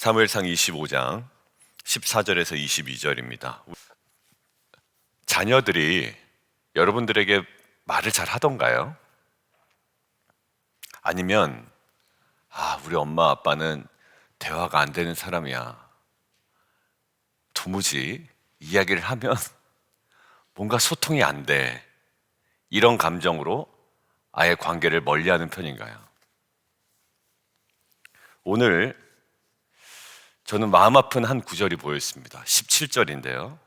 사무엘상 25장 14절에서 22절입니다. 자녀들이 여러분들에게 말을 잘 하던가요? 아니면 우리 엄마 아빠는 대화가 안 되는 사람이야, 도무지 이야기를 하면 뭔가 소통이 안 돼, 이런 감정으로 아예 관계를 멀리하는 편인가요? 오늘 저는 마음 아픈 한 구절이 보였습니다. 17절인데요.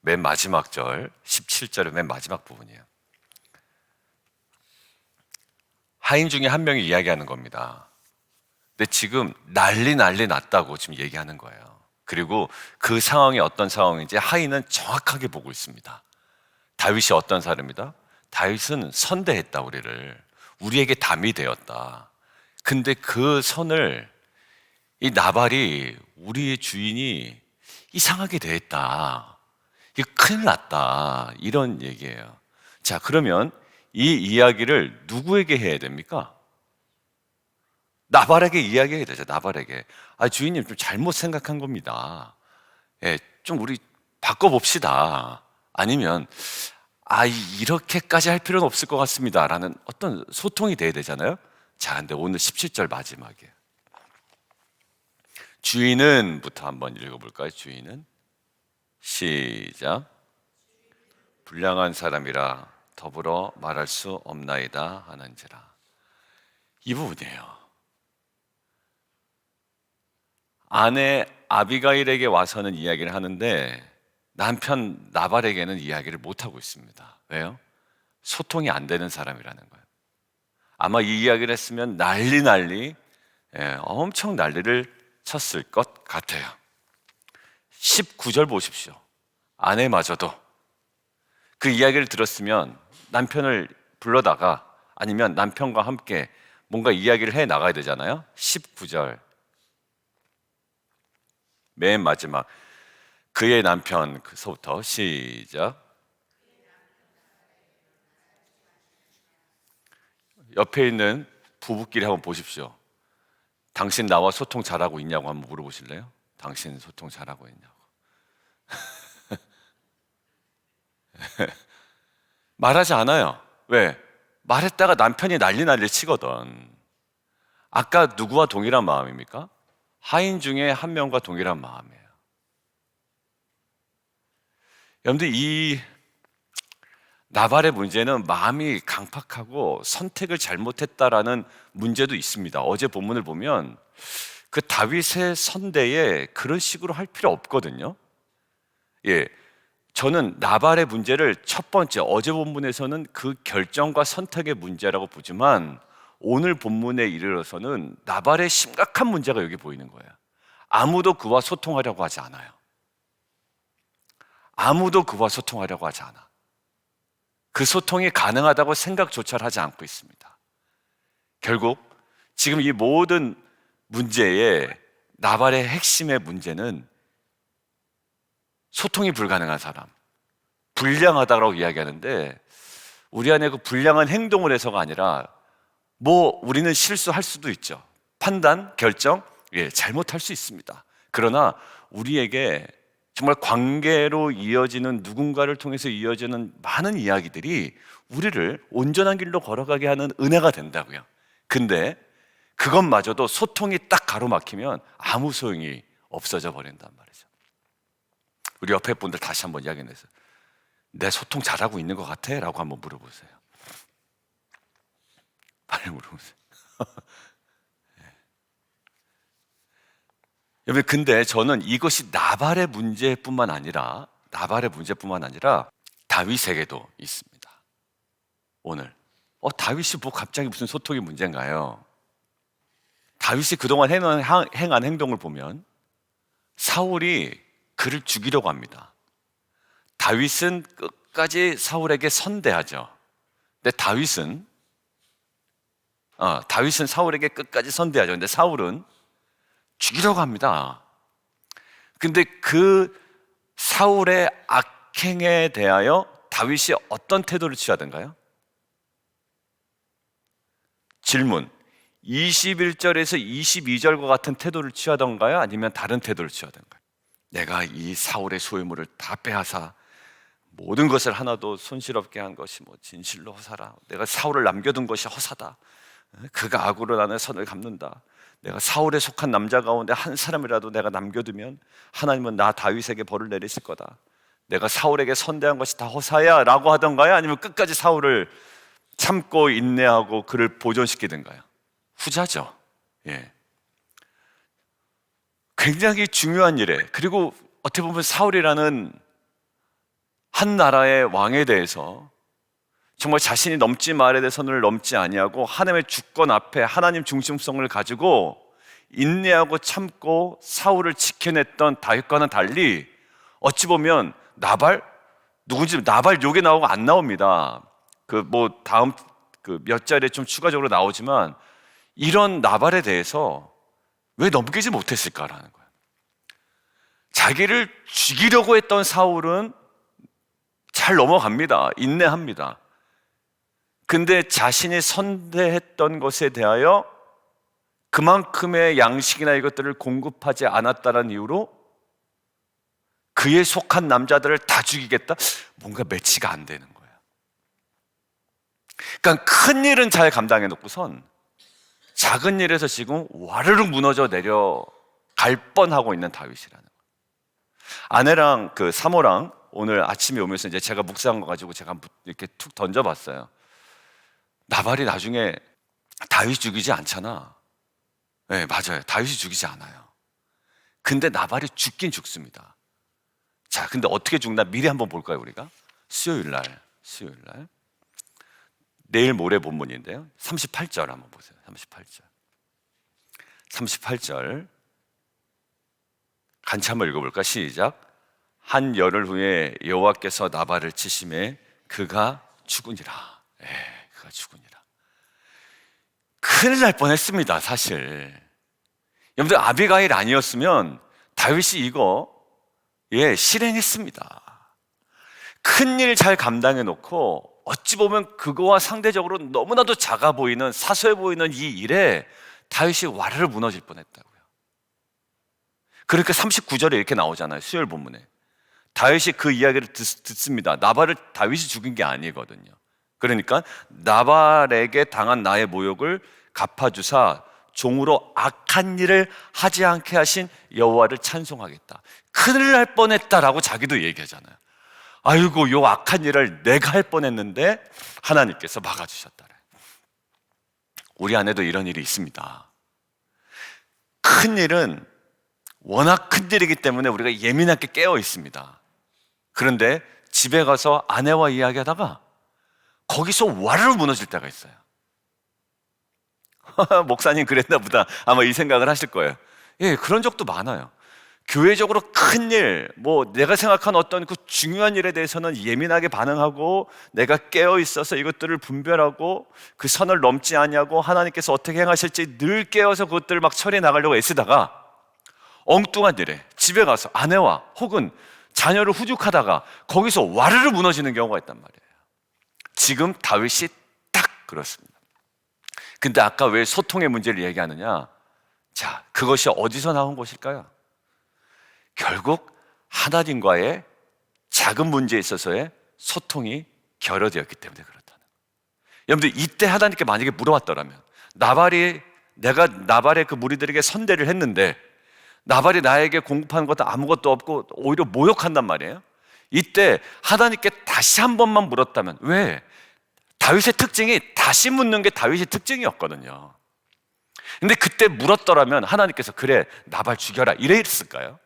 맨 마지막 절, 17절의 맨 마지막 부분이에요. 하인 중에 한 명이 이야기하는 겁니다. 근데 지금 난리 났다고 지금 얘기하는 거예요. 그리고 그 상황이 어떤 상황인지 하인은 정확하게 보고 있습니다. 다윗이 어떤 사람이다? 다윗은 선대했다, 우리에게 담이 되었다. 근데 그 선을 이 나발이, 우리의 주인이 이상하게 대했다, 이게 큰일 났다, 이런 얘기예요. 자, 그러면 이 이야기를 누구에게 해야 됩니까? 나발에게 이야기해야 되죠. 나발에게. 주인님 좀 잘못 생각한 겁니다. 좀 우리 바꿔봅시다. 아니면 이렇게까지 할 필요는 없을 것 같습니다 라는 어떤 소통이 돼야 되잖아요. 자, 근데 오늘 17절 마지막이에요. 주인은부터 한번 읽어볼까요? 주인은 시작. 불량한 사람이라 더불어 말할 수 없나이다 하는지라. 이 부분이에요. 아내 아비가일에게 와서는 이야기를 하는데 남편 나발에게는 이야기를 못하고 있습니다. 왜요? 소통이 안 되는 사람이라는 거예요. 아마 이 이야기를 했으면 엄청 난리를 쳤을 것 같아요. 19절 보십시오. 아내마저도 그 이야기를 들었으면 남편을 불러다가, 아니면 남편과 함께 뭔가 이야기를 해 나가야 되잖아요. 19절 맨 마지막, 그의 남편서부터 시작. 옆에 있는 부부끼리 한번 보십시오. 당신 나와 소통 잘하고 있냐고 한번 물어보실래요? 당신 소통 잘하고 있냐고. 말하지 않아요. 왜? 말했다가 남편이 난리 치거든. 아까 누구와 동일한 마음입니까? 하인 중에 한 명과 동일한 마음이에요. 여러분들, 이 나발의 문제는 마음이 강팍하고 선택을 잘못했다라는 문제도 있습니다. 어제 본문을 보면 그 다윗의 선대에 그런 식으로 할 필요 없거든요. 저는 나발의 문제를 첫 번째, 어제 본문에서는 그 결정과 선택의 문제라고 보지만 오늘 본문에 이르러서는 나발의 심각한 문제가 여기 보이는 거예요. 아무도 그와 소통하려고 하지 않아요. 아무도 그와 소통하려고 하지 않아. 그 소통이 가능하다고 생각조차 하지 않고 있습니다. 결국 지금 이 모든 문제의 나발의 핵심의 문제는 소통이 불가능한 사람, 불량하다고 이야기하는데, 우리 안에 그 불량한 행동을 해서가 아니라 우리는 실수할 수도 있죠. 판단, 결정, 잘못할 수 있습니다. 그러나 우리에게 정말 관계로 이어지는, 누군가를 통해서 이어지는 많은 이야기들이 우리를 온전한 길로 걸어가게 하는 은혜가 된다고요. 근데 그것마저도 소통이 딱 가로막히면 아무 소용이 없어져 버린단 말이죠. 우리 옆에 분들 다시 한번 이야기해서, 내 소통 잘하고 있는 것 같아? 라고 한번 물어보세요. 빨리 물어보세요. 여러분, 근데 저는 이것이 나발의 문제뿐만 아니라 다윗에게도 있습니다. 오늘 다윗이 갑자기 무슨 소통이 문제인가요? 다윗이 그동안 행한 행동을 보면 사울이 그를 죽이려고 합니다. 다윗은 끝까지 사울에게 선대하죠. 근데 다윗은 사울에게 끝까지 선대하죠. 근데 사울은 죽이려고 합니다. 근데 그 사울의 악행에 대하여 다윗이 어떤 태도를 취하던가요? 질문. 21절에서 22절과 같은 태도를 취하던가요? 아니면 다른 태도를 취하던가요? 내가 이 사울의 소유물을 다 빼앗아 모든 것을 하나도 손실없게 한 것이 진실로 허사라. 내가 사울을 남겨둔 것이 허사다. 그가 악으로 나는 선을 갚는다. 내가 사울에 속한 남자 가운데 한 사람이라도 내가 남겨두면 하나님은 나 다윗에게 벌을 내리실 거다. 내가 사울에게 선대한 것이 다 허사야 라고 하던가요? 아니면 끝까지 사울을 참고 인내하고 그를 보존시키던가요? 후자죠. 예. 굉장히 중요한 일에, 그리고 어떻게 보면 사울이라는 한 나라의 왕에 대해서 정말 자신이 넘지 말아야 될 선을 넘지 아니하고 하나님의 주권 앞에 하나님 중심성을 가지고 인내하고 참고 사울을 지켜냈던 다윗과는 달리 어찌 보면 나발, 누군지 나발 욕에 나오고 안 나옵니다. 다음 몇 자리에 좀 추가적으로 나오지만 이런 나발에 대해서 왜 넘기지 못했을까라는 거예요. 자기를 죽이려고 했던 사울은 잘 넘어갑니다. 인내합니다. 근데 자신이 선대했던 것에 대하여 그만큼의 양식이나 이것들을 공급하지 않았다는 이유로 그에 속한 남자들을 다 죽이겠다? 뭔가 매치가 안 되는 거예요. 그러니까 큰 일은 잘 감당해 놓고선 작은 일에서 지금 와르르 무너져 내려갈 뻔하고 있는 다윗이라는 거예요. 아내랑 사모랑 오늘 아침에 오면서 이제 제가 묵상한 거 가지고 제가 이렇게 툭 던져봤어요. 나발이 나중에 다윗 죽이지 않잖아. 네, 맞아요. 다윗이 죽이지 않아요. 근데 나발이 죽긴 죽습니다. 자, 근데 어떻게 죽나 미리 한번 볼까요, 우리가? 수요일 날. 내일 모레 본문인데요. 38절 한번 보세요. 38절. 같이 한번 읽어볼까? 시작. 한 열흘 후에 여호와께서 나발을 치심에 그가 죽으니라. 그가 죽으니라. 큰일 날 뻔했습니다, 사실. 여러분들, 아비가일 아니었으면 다윗이 이거 실행했습니다. 큰일 잘 감당해 놓고 어찌 보면 그거와 상대적으로 너무나도 작아 보이는, 사소해 보이는 이 일에 다윗이 와르르 무너질 뻔했다고요. 그러니까 39절에 이렇게 나오잖아요, 수요일 본문에. 다윗이 그 이야기를 듣습니다. 나발을 다윗이 죽인 게 아니거든요. 그러니까 나발에게 당한 나의 모욕을 갚아주사 종으로 악한 일을 하지 않게 하신 여호와를 찬송하겠다. 큰일 날 뻔했다라고 자기도 얘기하잖아요. 아이고, 요 악한 일을 내가 할 뻔했는데 하나님께서 막아주셨다래. 우리 안에도 이런 일이 있습니다. 큰 일은 워낙 큰 일이기 때문에 우리가 예민하게 깨어 있습니다. 그런데 집에 가서 아내와 이야기하다가 거기서 와르르 무너질 때가 있어요. 목사님 그랬나 보다, 아마 이 생각을 하실 거예요. 예, 그런 적도 많아요. 교회적으로 큰 일, 내가 생각한 어떤 그 중요한 일에 대해서는 예민하게 반응하고 내가 깨어 있어서 이것들을 분별하고 그 선을 넘지 아니하고 하나님께서 어떻게 행하실지 늘 깨어서 그것들을 막 처리해 나가려고 애쓰다가 엉뚱한 일에 집에 가서 아내와 혹은 자녀를 후죽하다가 거기서 와르르 무너지는 경우가 있단 말이에요. 지금 다윗이 딱 그렇습니다. 근데 아까 왜 소통의 문제를 얘기하느냐? 자, 그것이 어디서 나온 것일까요? 결국 하나님과의 작은 문제에 있어서의 소통이 결여되었기 때문에 그렇다는 거예요. 여러분들, 이때 하나님께 만약에 물어봤더라면, 내가 나발의 그 무리들에게 선대를 했는데 나발이 나에게 공급하는 것도 아무것도 없고 오히려 모욕한단 말이에요. 이때 하나님께 다시 한 번만 물었다면, 왜? 다윗의 특징이 다시 묻는 게 다윗의 특징이었거든요. 근데 그때 물었더라면 하나님께서 그래, 나발 죽여라 이랬을까요?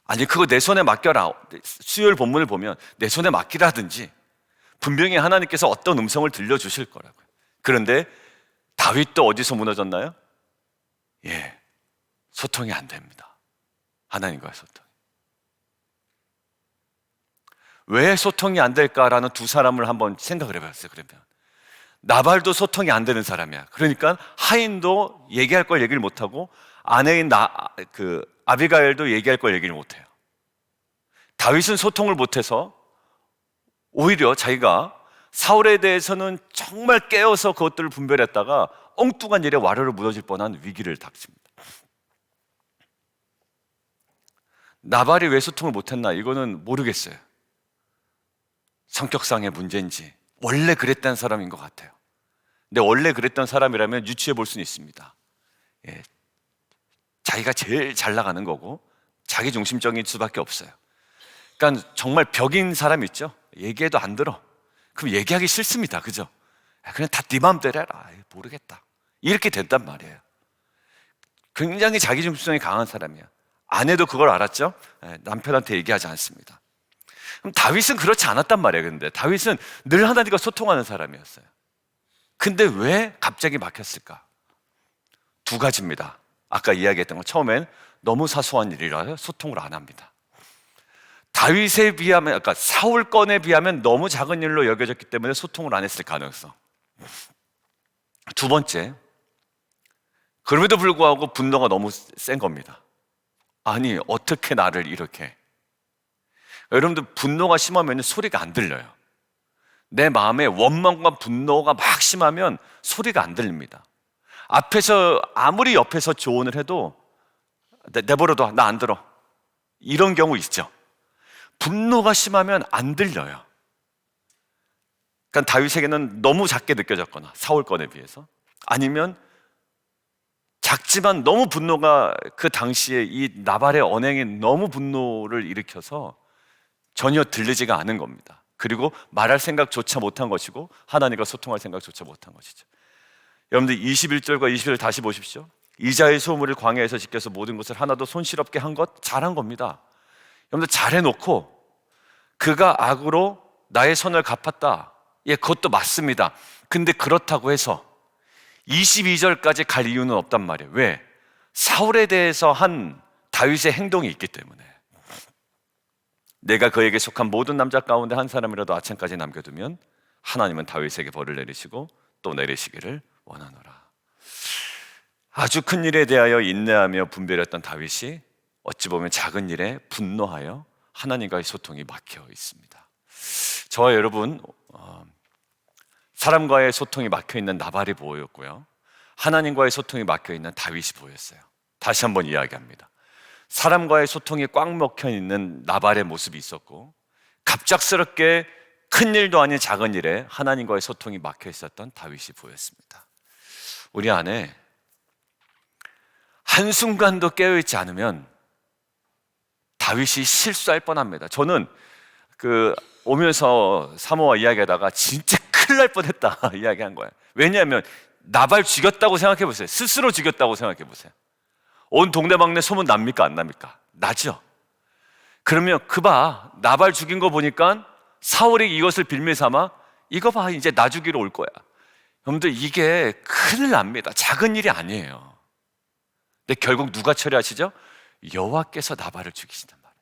아니, 그거 내 손에 맡겨라. 수요일 본문을 보면 내 손에 맡기라든지 분명히 하나님께서 어떤 음성을 들려주실 거라고요. 그런데 다윗도 어디서 무너졌나요? 소통이 안 됩니다. 하나님과의 소통. 왜 소통이 안 될까라는 두 사람을 한번 생각을 해봤어요. 그러면 나발도 소통이 안 되는 사람이야. 그러니까 하인도 얘기할 걸 얘기를 못하고 아내인 아비가일도 얘기할 걸 얘기를 못해요. 다윗은 소통을 못해서 오히려 자기가 사울에 대해서는 정말 깨어서 그것들을 분별했다가 엉뚱한 일에 와르르 무너질 뻔한 위기를 닥칩니다. 나발이 왜 소통을 못했나? 이거는 모르겠어요. 성격상의 문제인지 원래 그랬던 사람인 것 같아요. 근데 원래 그랬던 사람이라면 유추해 볼 수는 있습니다. 예, 자기가 제일 잘 나가는 거고 자기 중심적인 수밖에 없어요. 그러니까 정말 벽인 사람 있죠? 얘기해도 안 들어. 그럼 얘기하기 싫습니다. 그죠? 그냥 다 네 마음대로 해라. 모르겠다. 이렇게 된단 말이에요. 굉장히 자기 중심성이 강한 사람이야. 아내도 그걸 알았죠? 남편한테 얘기하지 않습니다. 그럼 다윗은 그렇지 않았단 말이에요. 근데 다윗은 늘 하나님과 소통하는 사람이었어요. 근데 왜 갑자기 막혔을까? 두 가지입니다. 아까 이야기했던 건 처음엔 너무 사소한 일이라 소통을 안 합니다. 다윗에 비하면, 아까 사울 건에 비하면 너무 작은 일로 여겨졌기 때문에 소통을 안 했을 가능성. 두 번째, 그럼에도 불구하고 분노가 너무 센 겁니다. 아니, 어떻게 나를 이렇게. 여러분들 분노가 심하면 소리가 안 들려요. 내 마음에 원망과 분노가 막 심하면 소리가 안 들립니다. 앞에서 아무리 옆에서 조언을 해도 내버려둬, 나 안 들어. 이런 경우 있죠. 분노가 심하면 안 들려요. 그러니까 다윗에게는 너무 작게 느껴졌거나 사울 건에 비해서, 아니면 작지만 너무 분노가 그 당시에 이 나발의 언행이 너무 분노를 일으켜서 전혀 들리지가 않은 겁니다. 그리고 말할 생각조차 못한 것이고 하나님과 소통할 생각조차 못한 것이죠. 여러분들 21절과 22절 다시 보십시오. 이자의 소물을 광야에서 지켜서 모든 것을 하나도 손실없게 한 것 잘한 겁니다. 여러분들 잘해놓고 그가 악으로 나의 선을 갚았다. 예, 그것도 맞습니다. 근데 그렇다고 해서 22절까지 갈 이유는 없단 말이에요. 왜? 사울에 대해서 한 다윗의 행동이 있기 때문에. 내가 그에게 속한 모든 남자 가운데 한 사람이라도 아첨까지 남겨두면 하나님은 다윗에게 벌을 내리시고 또 내리시기를 원하노라. 아주 큰 일에 대하여 인내하며 분별했던 다윗이 어찌 보면 작은 일에 분노하여 하나님과의 소통이 막혀 있습니다. 저와 여러분, 사람과의 소통이 막혀있는 나발이 보였고요, 하나님과의 소통이 막혀있는 다윗이 보였어요. 다시 한번 이야기합니다. 사람과의 소통이 꽉 막혀있는 나발의 모습이 있었고, 갑작스럽게 큰 일도 아닌 작은 일에 하나님과의 소통이 막혀있었던 다윗이 보였습니다. 우리 안에 한순간도 깨어있지 않으면 다윗이 실수할 뻔합니다. 저는 오면서 사모와 이야기하다가 진짜 큰일 날 뻔했다 이야기한 거예요. 왜냐하면 나발 죽였다고 생각해 보세요. 스스로 죽였다고 생각해 보세요. 온 동네방네 소문 납니까 안 납니까? 나죠. 그러면 나발 죽인 거 보니까 사울이 이것을 빌미 삼아 이거 봐, 이제 나 죽이러 올 거야. 여러분들, 이게 큰일 납니다. 작은 일이 아니에요. 근데 결국 누가 처리하시죠? 여호와께서 나발을 죽이신단 말이에요.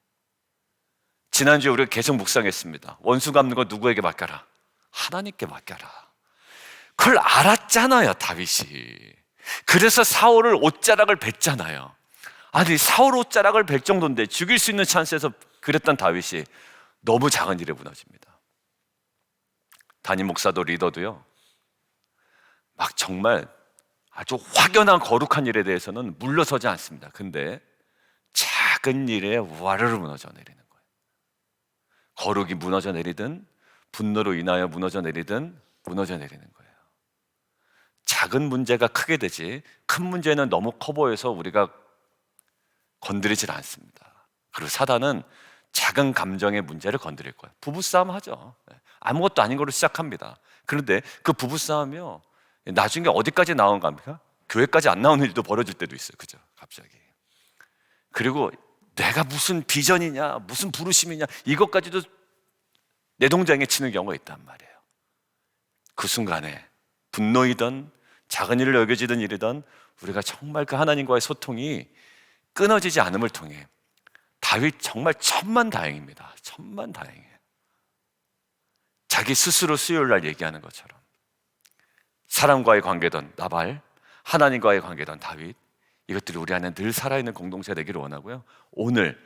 지난주에 우리가 계속 묵상했습니다. 원수 갚는 거 누구에게 맡겨라? 하나님께 맡겨라. 그걸 알았잖아요, 다윗이. 그래서 사울을 옷자락을 뱉잖아요. 아니, 사울 옷자락을 뱉 정도인데 죽일 수 있는 찬스에서 그랬던 다윗이 너무 작은 일에 무너집니다. 담임 목사도 리더도요, 막 정말 아주 확연한 거룩한 일에 대해서는 물러서지 않습니다. 근데 작은 일에 와르르 무너져 내리는 거예요. 거룩이 무너져 내리든 분노로 인하여 무너져 내리든 무너져 내리는 거예요. 작은 문제가 크게 되지 큰 문제는 너무 커 보여서 우리가 건드리질 않습니다. 그리고 사단은 작은 감정의 문제를 건드릴 거예요. 부부싸움 하죠. 아무것도 아닌 거로 시작합니다. 그런데 그 부부싸움이요, 나중에 어디까지 나온 겁니까? 교회까지 안 나오는 일도 벌어질 때도 있어요. 그죠? 갑자기. 그리고 내가 무슨 비전이냐, 무슨 부르심이냐, 이것까지도 내동장에 치는 경우가 있단 말이에요. 그 순간에 분노이든 작은 일을 여겨지던 일이든 우리가 정말 그 하나님과의 소통이 끊어지지 않음을 통해 다윗 정말 천만다행입니다. 천만다행이에요. 자기 스스로 수요일날 얘기하는 것처럼 사람과의 관계든 나발, 하나님과의 관계든 다윗, 이것들이 우리 안에 늘 살아있는 공동체가 되기를 원하고요, 오늘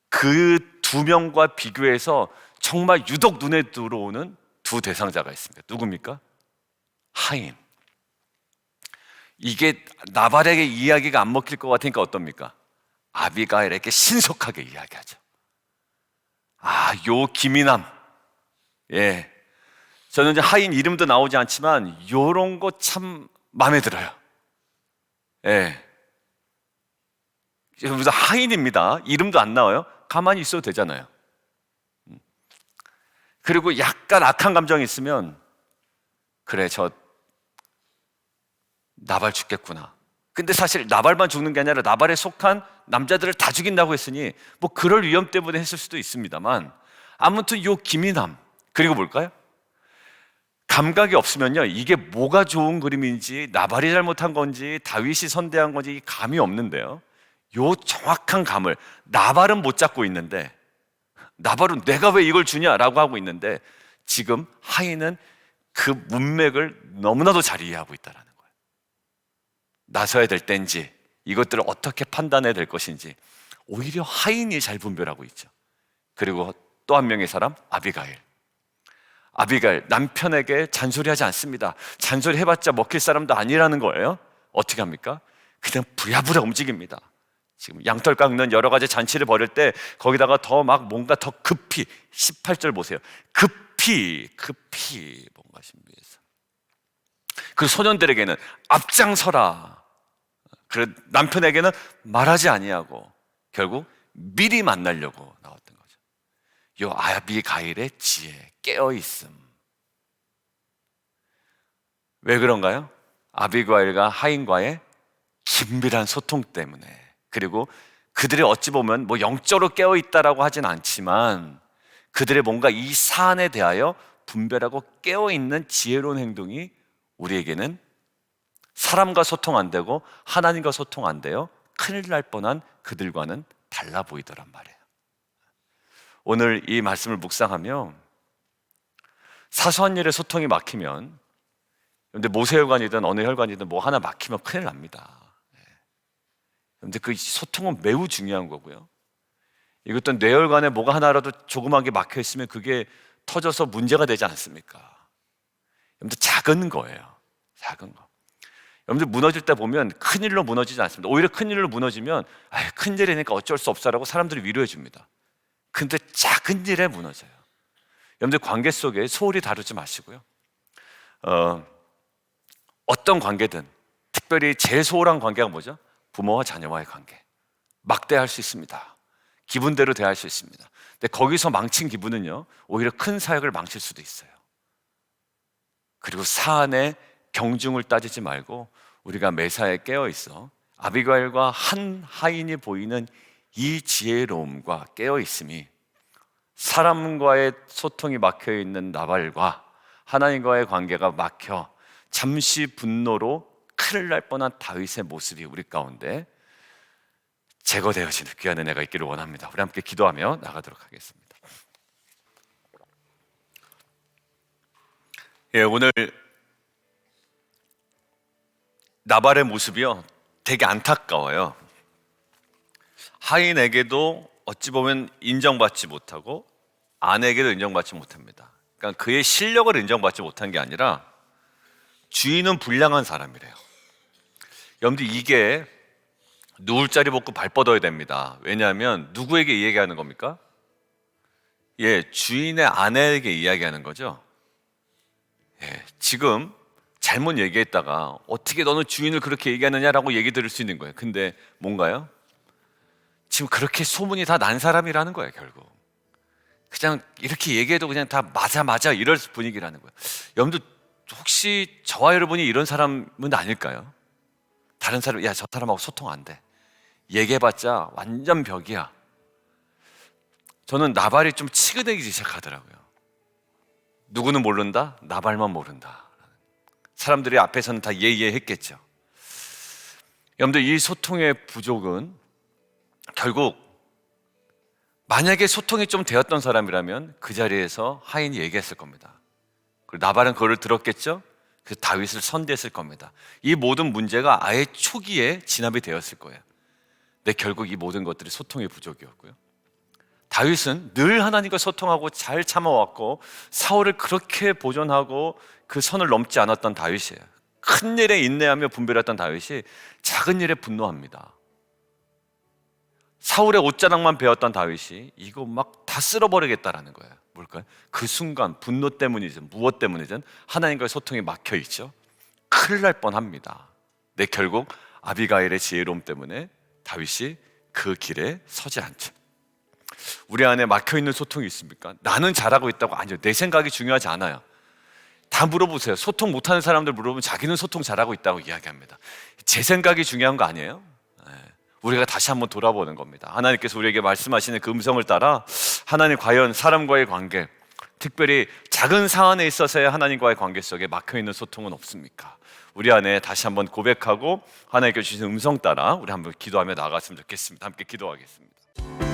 그 두 명과 비교해서 정말 유독 눈에 들어오는 두 대상자가 있습니다. 누굽니까? 하인. 이게 나발에게 이야기가 안 먹힐 것 같으니까 어떻습니까? 아비가일에게 신속하게 이야기하죠. 요 기민함. 예. 저는 이제 하인 이름도 나오지 않지만 요런 거 참 마음에 들어요. 예. 여기서 하인입니다. 이름도 안 나와요. 가만히 있어도 되잖아요. 그리고 약간 악한 감정이 있으면 그래, 저 나발 죽겠구나. 근데 사실 나발만 죽는 게 아니라 나발에 속한 남자들을 다 죽인다고 했으니 뭐 그럴 위험 때문에 했을 수도 있습니다만, 아무튼 요 기민함, 그리고 뭘까요? 감각이 없으면요, 이게 뭐가 좋은 그림인지 나발이 잘못한 건지 다윗이 선대한 건지 감이 없는데요, 요 정확한 감을 나발은 못 잡고 있는데, 나발은 내가 왜 이걸 주냐라고 하고 있는데, 지금 하인은 그 문맥을 너무나도 잘 이해하고 있다는 거예요. 나서야 될 때인지 이것들을 어떻게 판단해야 될 것인지 오히려 하인이 잘 분별하고 있죠. 그리고 또 한 명의 사람, 아비가일. 남편에게 잔소리하지 않습니다. 잔소리 해봤자 먹힐 사람도 아니라는 거예요. 어떻게 합니까? 그냥 부랴부랴 움직입니다. 지금 양털 깎는 여러 가지 잔치를 벌일 때 거기다가 더 막 뭔가 더 급히, 18절 보세요. 급히 뭔가 신비해서. 그 소년들에게는 앞장서라. 그래, 남편에게는 말하지 아니하고 결국 미리 만나려고 나왔던 거죠. 요 아비가일의 지혜, 깨어있음. 왜 그런가요? 아비가일과 하인과의 긴밀한 소통 때문에, 그리고 그들이 어찌 보면 뭐 영적으로 깨어있다라고 하진 않지만 그들의 뭔가 이 사안에 대하여 분별하고 깨어있는 지혜로운 행동이 우리에게는 사람과 소통 안 되고 하나님과 소통 안 돼요 큰일 날 뻔한 그들과는 달라 보이더란 말이에요. 오늘 이 말씀을 묵상하며 사소한 일에 소통이 막히면, 근데 모세혈관이든 어느 혈관이든 뭐 하나 막히면 큰일 납니다. 근데 그 소통은 매우 중요한 거고요. 이것도 뇌혈관에 뭐가 하나라도 조그맣게 막혀 있으면 그게 터져서 문제가 되지 않습니까? 여러분들 작은 거예요. 작은 거. 여러분들 무너질 때 보면 큰일로 무너지지 않습니다. 오히려 큰일로 무너지면 큰일이니까 어쩔 수 없어라고 사람들이 위로해 줍니다. 근데 작은 일에 무너져요. 여러분들 관계 속에 소홀히 다루지 마시고요. 어떤 관계든, 특별히 제일 소홀한 관계가 뭐죠? 부모와 자녀와의 관계. 막대할 수 있습니다. 기분대로 대할 수 있습니다. 근데 거기서 망친 기분은요, 오히려 큰 사역을 망칠 수도 있어요. 그리고 사안의 경중을 따지지 말고 우리가 매사에 깨어 있어 아비가일과 한 하인이 보이는 이 지혜로움과 깨어 있음이 사람과의 소통이 막혀 있는 나발과 하나님과의 관계가 막혀 잠시 분노로 큰일 날 뻔한 다윗의 모습이 우리 가운데 제거되어지는 귀한 은혜가 있기를 원합니다. 우리 함께 기도하며 나가도록 하겠습니다. 오늘 나발의 모습이요, 되게 안타까워요. 하인에게도 어찌 보면 인정받지 못하고 아내에게도 인정받지 못합니다. 그러니까 그의 실력을 인정받지 못한 게 아니라 주인은 불량한 사람이래요. 여러분들, 이게 누울 자리 먹고 발 뻗어야 됩니다. 왜냐하면 누구에게 이야기하는 겁니까? 주인의 아내에게 이야기하는 거죠. 지금 잘못 얘기했다가 어떻게 너는 주인을 그렇게 얘기하느냐라고 얘기 들을 수 있는 거예요. 근데 뭔가요? 지금 그렇게 소문이 다 난 사람이라는 거예요. 결국 그냥 이렇게 얘기해도 그냥 다 맞아 이럴 분위기라는 거예요. 여러분들, 혹시 저와 여러분이 이런 사람은 아닐까요? 다른 사람, 저 사람하고 소통 안 돼, 얘기해봤자 완전 벽이야. 저는 나발이 좀 치근해지기 시작하더라고요. 누구는 모른다? 나발만 모른다. 사람들이 앞에서는 다 예했겠죠. 여러분들, 이 소통의 부족은 결국 만약에 소통이 좀 되었던 사람이라면 그 자리에서 하인이 얘기했을 겁니다. 그리고 나발은 그걸 들었겠죠. 그래서 다윗을 선대했을 겁니다. 이 모든 문제가 아예 초기에 진압이 되었을 거예요. 근데 결국 이 모든 것들이 소통의 부족이었고요. 다윗은 늘 하나님과 소통하고 잘 참아왔고 사울을 그렇게 보존하고 그 선을 넘지 않았던 다윗이에요. 큰 일에 인내하며 분별했던 다윗이 작은 일에 분노합니다. 사울의 옷자락만 베었던 다윗이 이거 막 다 쓸어버리겠다라는 거예요. 뭘까요? 그 순간 분노 때문이든 무엇 때문이든 하나님과의 소통이 막혀있죠. 큰일 날 뻔합니다. 네, 결국 아비가일의 지혜로움 때문에 다윗이 그 길에 서지 않죠. 우리 안에 막혀있는 소통이 있습니까? 나는 잘하고 있다고? 아니요, 내 생각이 중요하지 않아요. 다 물어보세요. 소통 못하는 사람들 물어보면 자기는 소통 잘하고 있다고 이야기합니다. 제 생각이 중요한 거 아니에요? 우리가 다시 한번 돌아보는 겁니다. 하나님께서 우리에게 말씀하시는 그 음성을 따라 하나님 과연 사람과의 관계, 특별히 작은 사안에 있어서의 하나님과의 관계 속에 막혀있는 소통은 없습니까? 우리 안에 다시 한번 고백하고 하나님께 주신 음성 따라 우리 한번 기도하며 나아갔으면 좋겠습니다. 함께 기도하겠습니다.